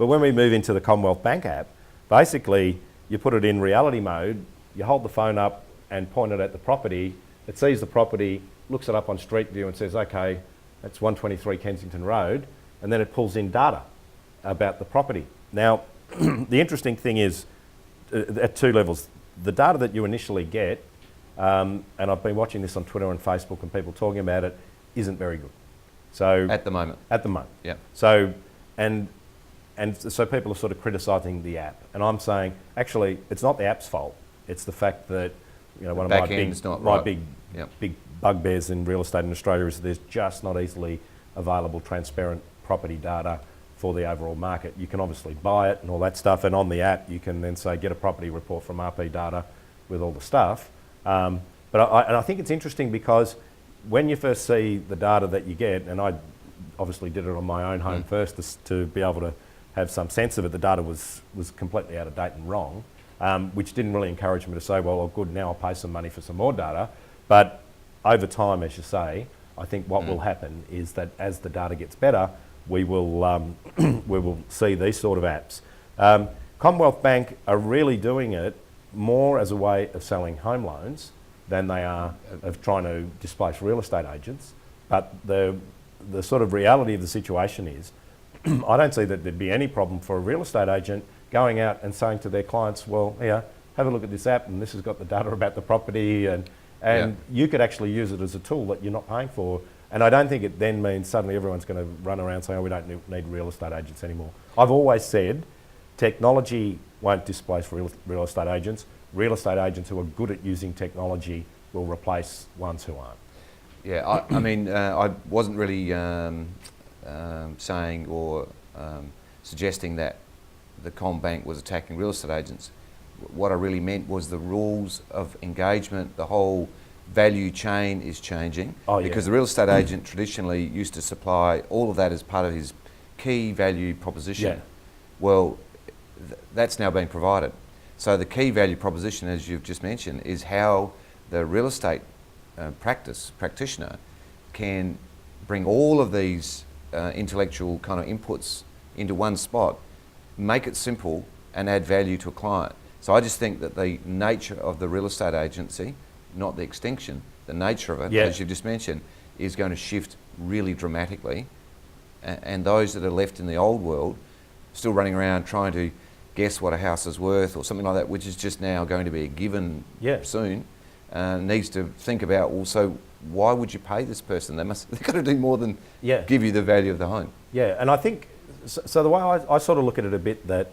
But when we move into the Commonwealth Bank app, basically you put it in reality mode, you hold the phone up and point it at the property, it sees the property, looks it up on Street View and says, okay, that's 123 Kensington Road, and then it pulls in data about the property. Now, the interesting thing is, at two levels, the data that you initially get, and I've been watching this on Twitter and Facebook and people talking about it, isn't very good. So at the moment. At the moment. Yeah. So, and so people are sort of criticising the app, and I'm saying, actually, it's not the app's fault. It's the fact that, you know, one of my big bugbears in real estate in Australia is there's just not easily available, transparent property data for the overall market. You can obviously buy it and all that stuff, and on the app you can then say get a property report from RP Data with all the stuff. But I think it's interesting because when you first see the data that you get, and I obviously did it on my own home first to be able to have some sense of it, the data was completely out of date and wrong, which didn't really encourage me to say, well, good, now I'll pay some money for some more data. But over time, as you say, I think what will happen is that as the data gets better, we will see these sort of apps. Commonwealth Bank are really doing it more as a way of selling home loans than they are of trying to displace real estate agents. But the sort of reality of the situation is, I don't see that there'd be any problem for a real estate agent going out and saying to their clients, well, here, have a look at this app and this has got the data about the property, and you could actually use it as a tool that you're not paying for. And I don't think it then means suddenly everyone's going to run around saying, oh, we don't need real estate agents anymore. I've always said technology won't displace real estate agents. Real estate agents who are good at using technology will replace ones who aren't. Yeah, I mean, I wasn't really saying or suggesting that the CommBank was attacking real estate agents. What I really meant was the rules of engagement, the whole value chain is changing, because the real estate agent traditionally used to supply all of that as part of his key value proposition. Yeah. Well, that's now being provided. So the key value proposition, as you've just mentioned, is how the real estate practitioner can bring all of these intellectual kind of inputs into one spot, make it simple and add value to a client. So I just think that the nature of the real estate agency, not the extinction, the nature of it, as you've just mentioned, is going to shift really dramatically. And those that are left in the old world, still running around trying to guess what a house is worth or something like that, which is just now going to be a given soon, needs to think about, well, so why would you pay this person? They've got to do more than give you the value of the home. Yeah, and I think, so the way I sort of look at it a bit, that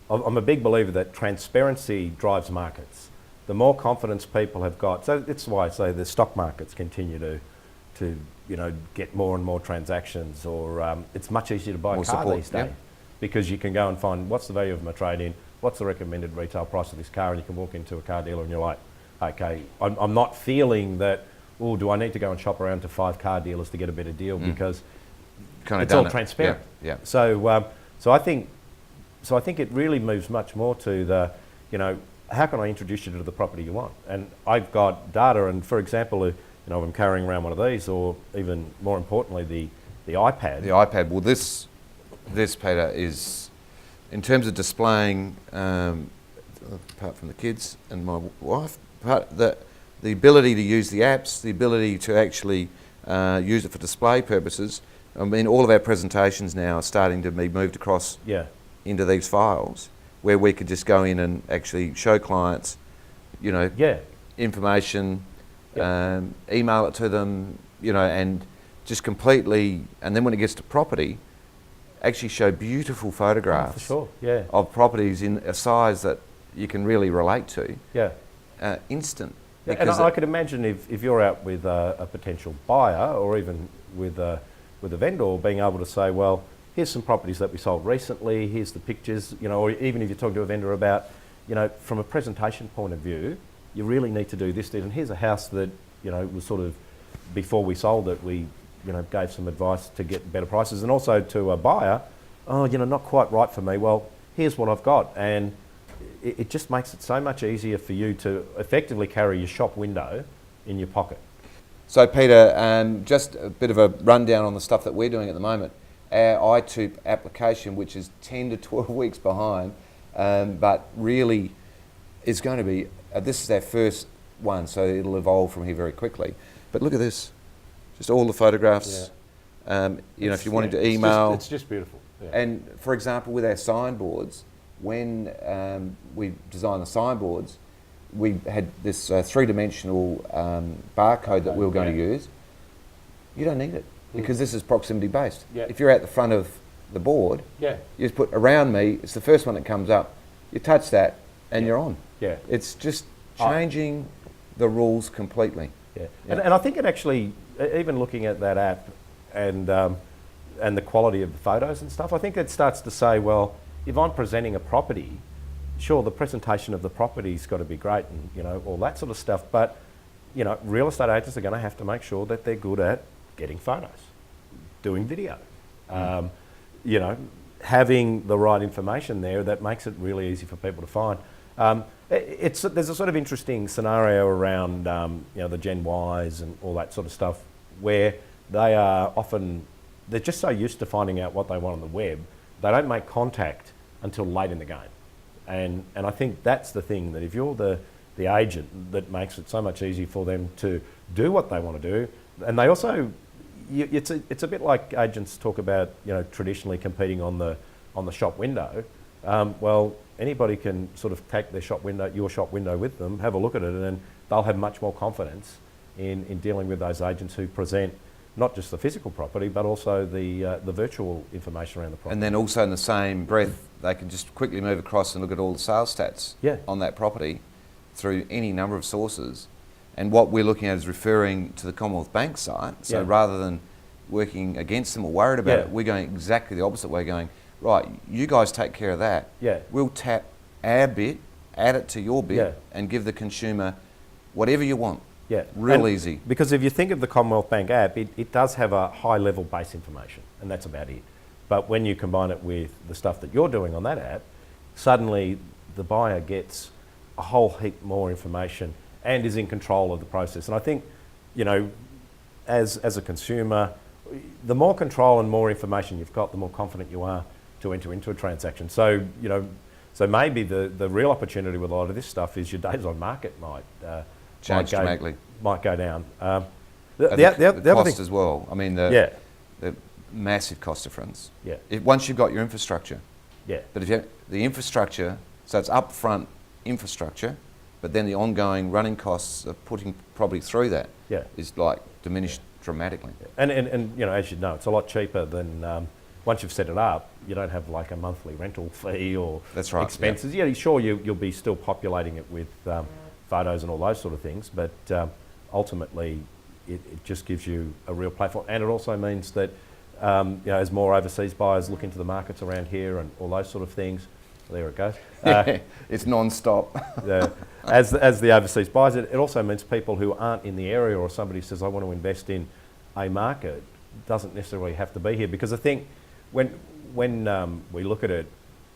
I'm a big believer that transparency drives markets. The more confidence people have got, so that's why I say the stock markets continue to get more and more transactions, or it's much easier to buy a car these days because you can go and find what's the value of my trade-in, what's the recommended retail price of this car, and you can walk into a car dealer and you're like, okay, I'm not feeling that, oh, do I need to go and shop around to 5 car dealers to get a better deal, because it's all transparent. So I think it really moves much more to the, how can I introduce you to the property you want? And I've got data, and for example, I'm carrying around one of these, or even more importantly, the iPad. The iPad. Well, this Peter, is, in terms of displaying, apart from the kids and my wife, the ability to use the apps, the ability to actually use it for display purposes. I mean, all of our presentations now are starting to be moved across into these files, where we could just go in and actually show clients, information, email it to them, and just completely, and then when it gets to property, actually show beautiful photographs of properties in a size that you can really relate to. Instant. And I could imagine if you're out with a potential buyer, or even with a vendor, being able to say, well, here's some properties that we sold recently, here's the pictures, or even if you're talking to a vendor about, from a presentation point of view, you really need to do this, and here's a house that, was sort of, before we sold it, we, gave some advice to get better prices, and also to a buyer, not quite right for me, well, here's what I've got. And it just makes it so much easier for you to effectively carry your shop window in your pocket. So Peter, just a bit of a rundown on the stuff that we're doing at the moment. our iTube application, which is 10 to 12 weeks behind, but really is going to be, this is our first one, so it'll evolve from here very quickly. But look at this, just all the photographs. Yeah. You know, if you wanted to email. It's just beautiful. Yeah. And for example, with our signboards, when we designed the signboards, we had this three-dimensional barcode that we were going to use. You don't need it because this is proximity based. Yeah. If you're at the front of the board, you just put around me, it's the first one that comes up, you touch that and you're on. Yeah. It's just changing the rules completely. Yeah. And I think it actually, even looking at that app and the quality of the photos and stuff, I think it starts to say, well, if I'm presenting a property, sure, the presentation of the property's got to be great and, you know, all that sort of stuff, but, you know, real estate agents are going to have to make sure that they're good at getting photos, doing video, you know, having the right information there that makes it really easy for people to find. There's a sort of interesting scenario around, you know, the Gen Ys and all that sort of stuff where they are often, they're just so used to finding out what they want on the web, they don't make contact until late in the game. And I think that's the thing, that if you're the agent, that makes it so much easier for them to do what they want to do. And they also, it's a bit like agents talk about, you know, traditionally competing on the shop window. Well, anybody can sort of take their shop window, your shop window with them, have a look at it, and then they'll have much more confidence in dealing with those agents who present not just the physical property, but also the virtual information around the property. And then also in the same breath, they can just quickly move across and look at all the sales stats on that property through any number of sources. And what we're looking at is referring to the Commonwealth Bank site. So rather than working against them or worried about it, we're going exactly the opposite way, going, right, you guys take care of that. Yeah. We'll tap our bit, add it to your bit, and give the consumer whatever you want. Yeah, real easy. Because if you think of the Commonwealth Bank app, it does have a high level base information, and that's about it. But when you combine it with the stuff that you're doing on that app, suddenly the buyer gets a whole heap more information and is in control of the process. And I think, you know, as a consumer, the more control and more information you've got, the more confident you are to enter into a transaction. So, you know, so maybe the real opportunity with a lot of this stuff is your days on market might go down. The cost as well. I mean, the massive cost difference. Yeah. Once you've got your infrastructure. Yeah. But if you have the infrastructure, so it's upfront infrastructure, but then the ongoing running costs of putting property through that is like diminished dramatically. And you know, as you know, it's a lot cheaper than once you've set it up. You don't have like a monthly rental fee or expenses. Yeah, sure, you'll be still populating it with photos and all those sort of things, but ultimately it just gives you a real platform, and it also means that you know, as more overseas buyers look into the markets around here and all those sort of things, there it goes. It's non-stop. As the overseas buyers, it also means people who aren't in the area, or somebody says, I want to invest in a market, doesn't necessarily have to be here. Because I think when we look at it,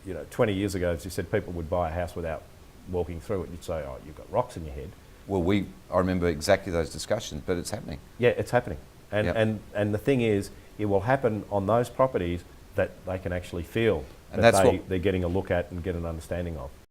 you know, 20 years ago, as you said, people would buy a house without walking through it. You'd say, oh, you've got rocks in your head. Well, I remember exactly those discussions, but it's happening. Yeah, it's happening. And the thing is, it will happen on those properties that they can actually feel, and that they're getting a look at and get an understanding of.